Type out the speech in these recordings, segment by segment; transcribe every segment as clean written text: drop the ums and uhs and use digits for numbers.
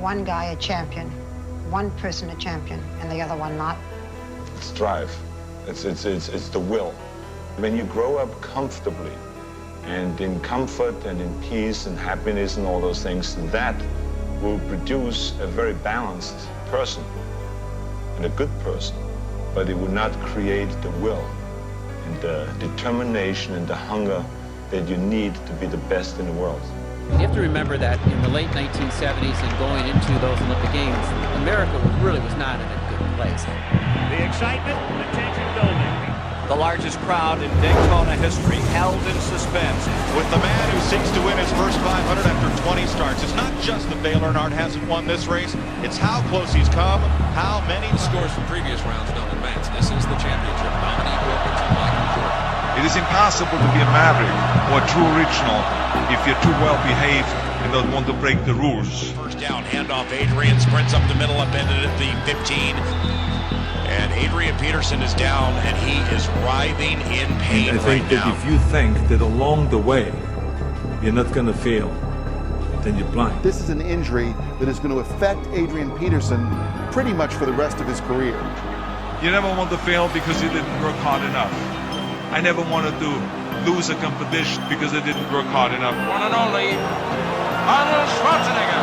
one guy a champion, one person a champion, and the other one not? It's drive. It's the will. When you grow up comfortably and in comfort and in peace and happiness and all those things, that will produce a very balanced person and a good person. But it will not create the will and the determination and the hunger that you need to be the best in the world. You have to remember that in the late 1970s and going into those Olympic Games, America really was not in a good place. The excitement, the tension building. The largest crowd in Daytona history held in suspense. With the man who seeks to win his first 500 after 20 starts. It's not just that Dale Earnhardt hasn't won this race, it's how close he's come, how many scores from previous rounds don't advance. This is the championship. Dominique Wilkins and Michael Jordan. It is impossible to be a maverick or a true original if you're too well behaved and don't want to break the rules. First down, handoff, Adrian sprints up the middle, upended at the 15. And Adrian Peterson is down, and he is writhing in pain I think that if you think that along the way you're not going to fail, then you're blind. This is an injury that is going to affect Adrian Peterson pretty much for the rest of his career. You never want to fail because you didn't work hard enough. I never wanted to lose a competition because I didn't work hard enough. One and only Arnold Schwarzenegger.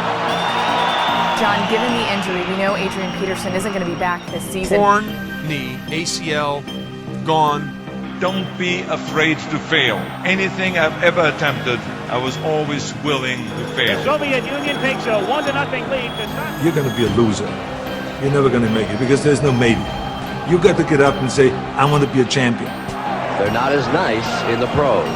John, given the injury, we know Adrian Peterson isn't going to be back this season. Torn knee, ACL, gone. Don't be afraid to fail. Anything I've ever attempted, I was always willing to fail. The Soviet Union takes a 1-0 lead. You're going to be a loser. You're never going to make it because there's no maybe. You got to get up and say, I want to be a champion. They're not as nice in the pros.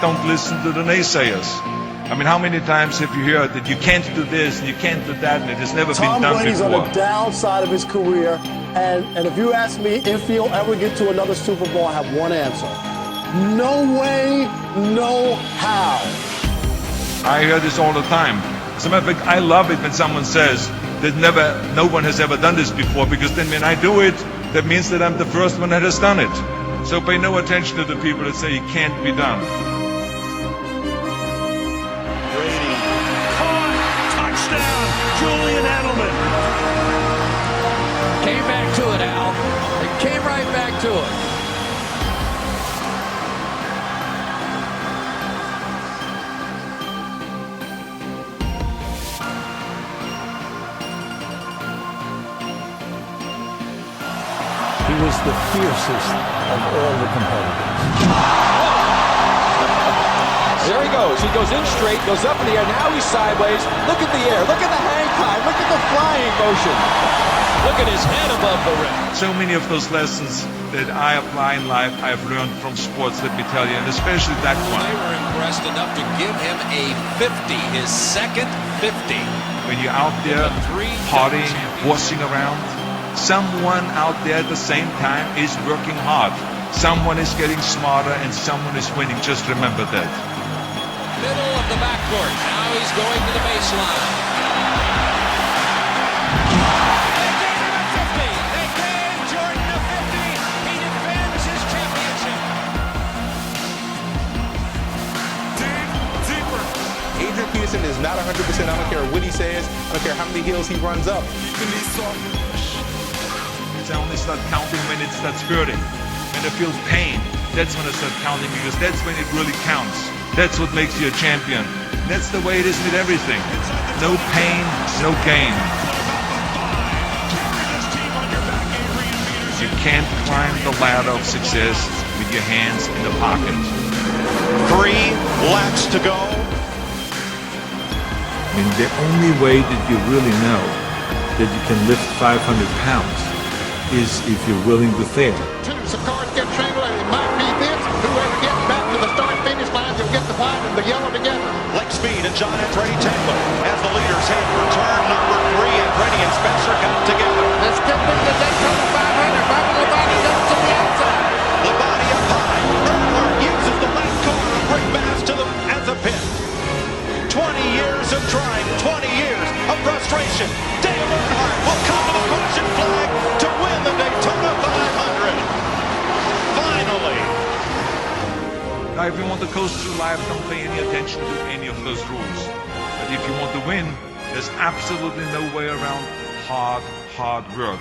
Don't listen to the naysayers. I mean, how many times have you heard that you can't do this and you can't do that and it has never been done before? Tom Brady's on the downside of his career, and if you ask me if he'll ever get to another Super Bowl, I have one answer. No way, no how. I hear this all the time. As a matter of fact, I love it when someone says that no one has ever done this before, because then when I do it, that means that I'm the first one that has done it. So pay no attention to the people that say it can't be done. Brady caught, touchdown, Julian Edelman. Came back to it, Al. It came right back to it. He was the fiercest of all the competitors. There he goes. He goes in straight, goes up in the air. Now he's sideways. Look at the air. Look at the hang time. Look at the flying motion. Look at his head above the rim. So many of those lessons that I apply in life, I've learned from sports, let me tell you, and especially that one. They were impressed enough to give him a 50, his second 50. When you're out there partying, horsing around, someone out there at the same time is working hard. Someone is getting smarter and someone is winning. Just remember that. Middle of the backcourt. Now he's going to the baseline. They gave him a 50. They gave Jordan a 50. He defends his championship. Deeper. Adrian Peterson is not 100%. I don't care what he says. I don't care how many hills he runs up. I only start counting when it starts hurting. When I feel pain, that's when I start counting, because that's when it really counts. That's what makes you a champion. That's the way it is with everything. No pain, no gain. You can't climb the ladder of success with your hands in the pocket. 3 laps to go. I mean, the only way that you really know that you can lift 500 pounds is if you're willing to fail. Some cars get tangled, and it might be this. Whoever gets back to the start-finish line, you'll get the white and the yellow together. Lake Speed and John Andretti Taylor as the leaders head for turn number 3. Andretti and Spencer got together. This could be the Daytona 500. Bobby Labonte goes to the outside. Labonte up high. Earnhardt uses the left corner to bring Bass to the as a pit. 20 years of trying, 20 years of frustration. Dale Earnhardt will come to the caution flag to win the Daytona 500. Finally. Now, if you want to coast through life, don't pay any attention to any of those rules. But if you want to win, There's absolutely no way around hard work.